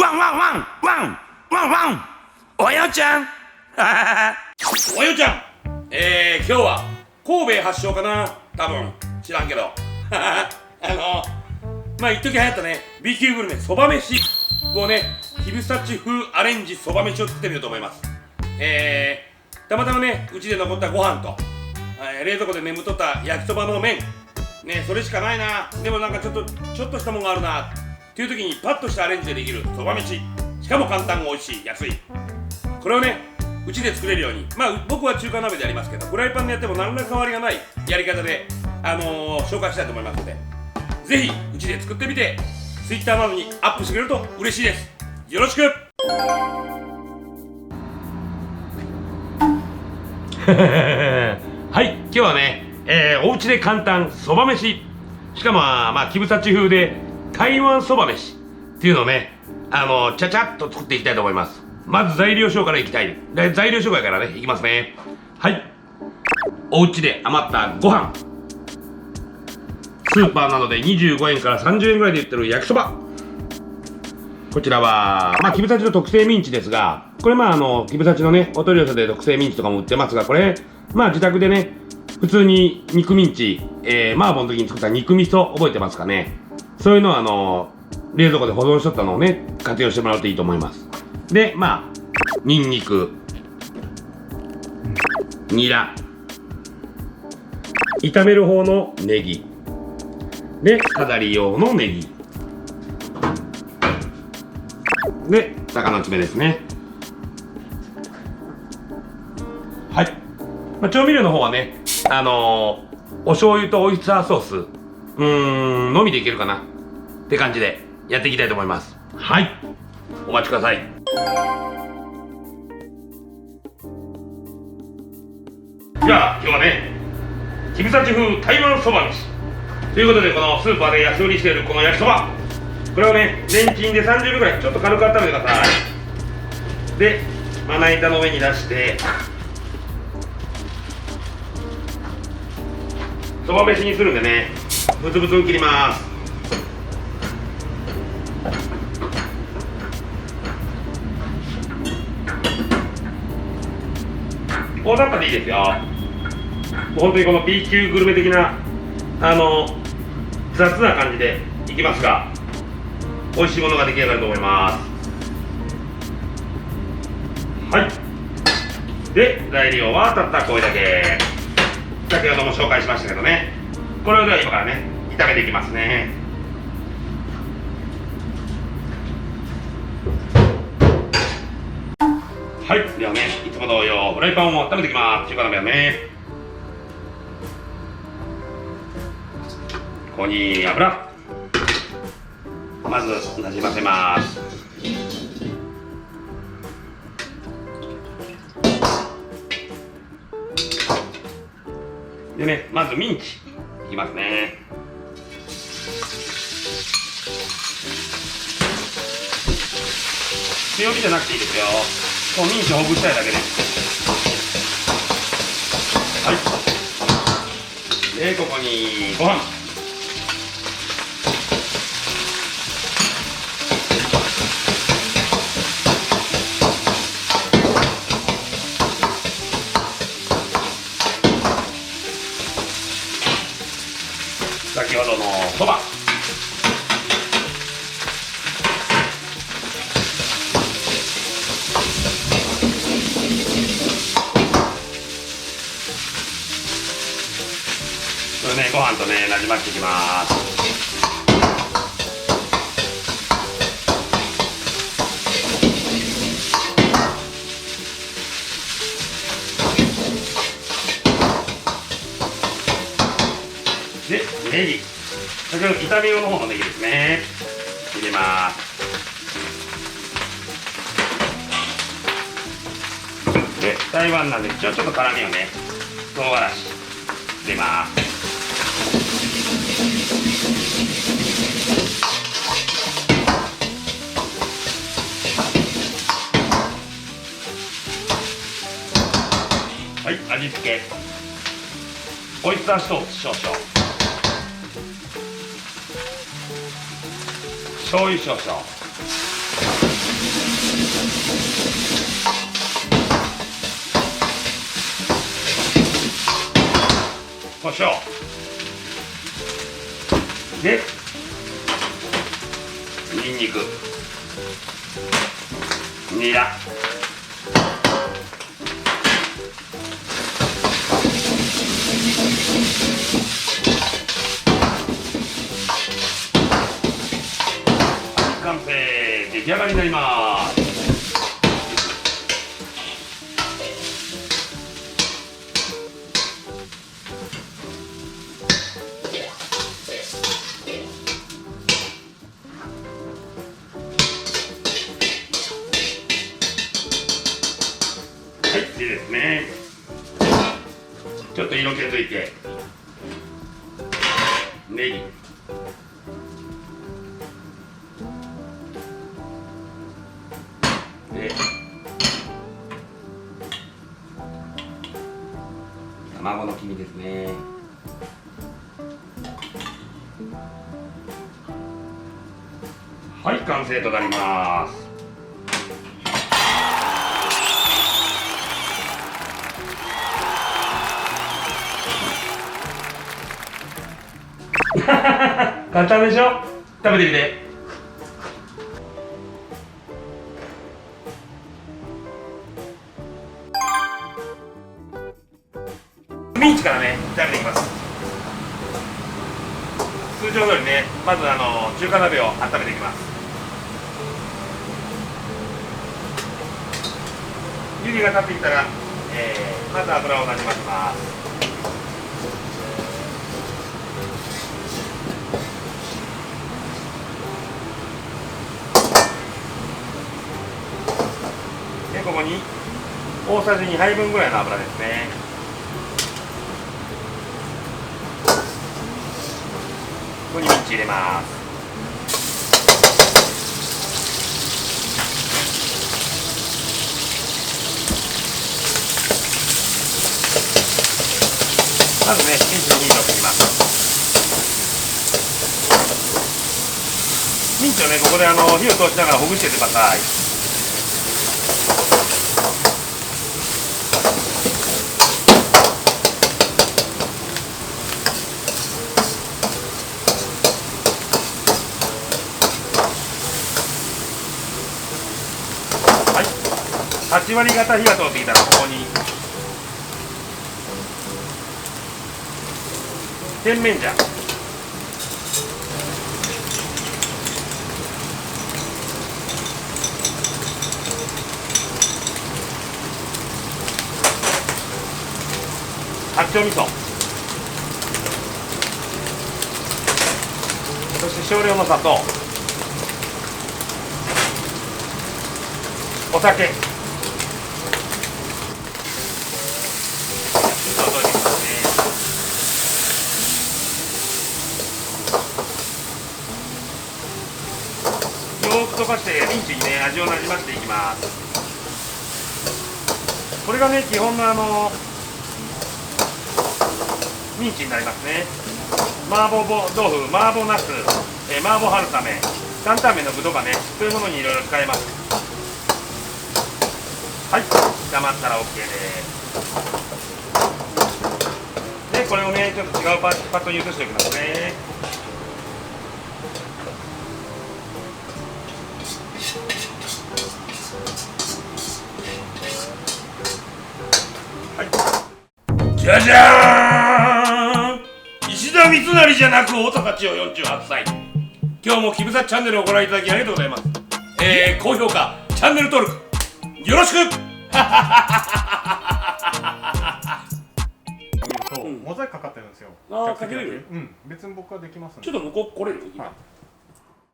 ワンワンワンワンワンワン。およちゃんおよちゃん、今日は神戸発祥かな、多分知らんけどまあ一時流行ったね B 級グルメそば飯をね、キムサチ風アレンジそば飯を作ってみようと思います。たまたまね、うちで残ったご飯と、冷蔵庫で眠っとった焼きそばの麺ね、それしかないな。でもなんかちょっとしたもんがあるなっていう時にパッとしたアレンジでできるそば飯、しかも簡単、美味しい、安い、これをねうちで作れるように、まあ僕は中華鍋でやりますけど、フライパンでやっても何ら変わりがないやり方で、紹介したいと思いますので、ぜひうちで作ってみて Twitter などにアップしてくれると嬉しいです。よろしくはい、今日はね、おうちで簡単そば飯、しかもキムタチ風で台湾そば飯っていうのをね、ちゃちゃっと作っていきたいと思います。まず材料紹介からいきたい。材料紹介からね、いきますね。はい、おうちで余ったご飯、スーパーなどで25円から30円ぐらいで売ってる焼きそば、こちらはキムタチの特製ミンチですが、これキムタチのねお取り寄せで特製ミンチとかも売ってますが、これ自宅でね普通に肉ミンチ、麻婆の時に作った肉味噌覚えてますかね。そういうのは冷蔵庫で保存しとったのをね活用してもらうといいと思います。でニンニク、ニラ、炒める方のネギで、飾り用のネギで、鷹の爪ですね。はい、調味料の方はねお醤油とオイスターソースのみでいけるかなって感じでやっていきたいと思います。はい、お待ちください。じゃあ今日はね、キムタチ風台湾そば飯ということで、このスーパーで安売りしているこの焼きそば、これをねレンチンで30秒ぐらいちょっと軽く温めてください。で、まな板の上に出してそば飯にするんでね、ブツブツに切ります。こうなったらいいですよ。本当にこの B 級グルメ的な雑な感じでいきますが、美味しいものが出来上がると思います。はい、で材料はたったこれだけ。先ほども紹介しましたけどね、これをでは今からね炒めていきますね。はい、ではね、いつも同様フライパンを温めていきます。中華鍋はね、ここに油、まずなじませます。でね、まずミンチいきますね。強火じゃなくていいですよ。もうミンチほぐしたいだけです。はい、でここにご飯、先ほどのそば、これねご飯とねなじましていきます。でネギ、先ほど炒め用の方のネギですね、入れます。で台湾なんでちょっと辛みをね、唐辛子入れます。はい、味付け、オイスターソース少々、醤油少々、椒でニンニク、ニラ、完成、出来上がりになります。はい、でですね、ちょっと色気づいてネギ、で卵の黄身ですね。はい、完成となります。簡単でしょ。食べてみて。ミンチからね、炒めていきます。通常通りね、まず中華鍋を温めていきます。湯気が立ってきたら、まず油をなじませます。でここに大さじ2杯分ぐらいの油ですね。ここにミンチ入れます。まずね、ミンチのミンチを切ります。ミンチをね、ここで火を通しながらほぐしてください。はい、8割方火が通ってきたらここに甜麺醤、八丁味噌、そして少量の砂糖、お酒、よーく溶かしてミンチにね、味をなじませていきます。これがね、基本のミンチになりますね。麻婆豆腐、麻婆ナス、麻婆春雨、担々麺の具とかね、そういうものにいろいろ使えます。はい、炒まったら OK です。で、これをね、ちょっと違うパットに移しておきますね。はい、じゃじゃーん、石田三成じゃなく太田幸男48歳。今日もキブサチャンネルをご覧いただきありがとうございます。高評価、チャンネル登録よろしくモザイクかかってるんですよ。あー、かけれる？うん、別に僕はできますんで。ちょっと向こう来れる？はい。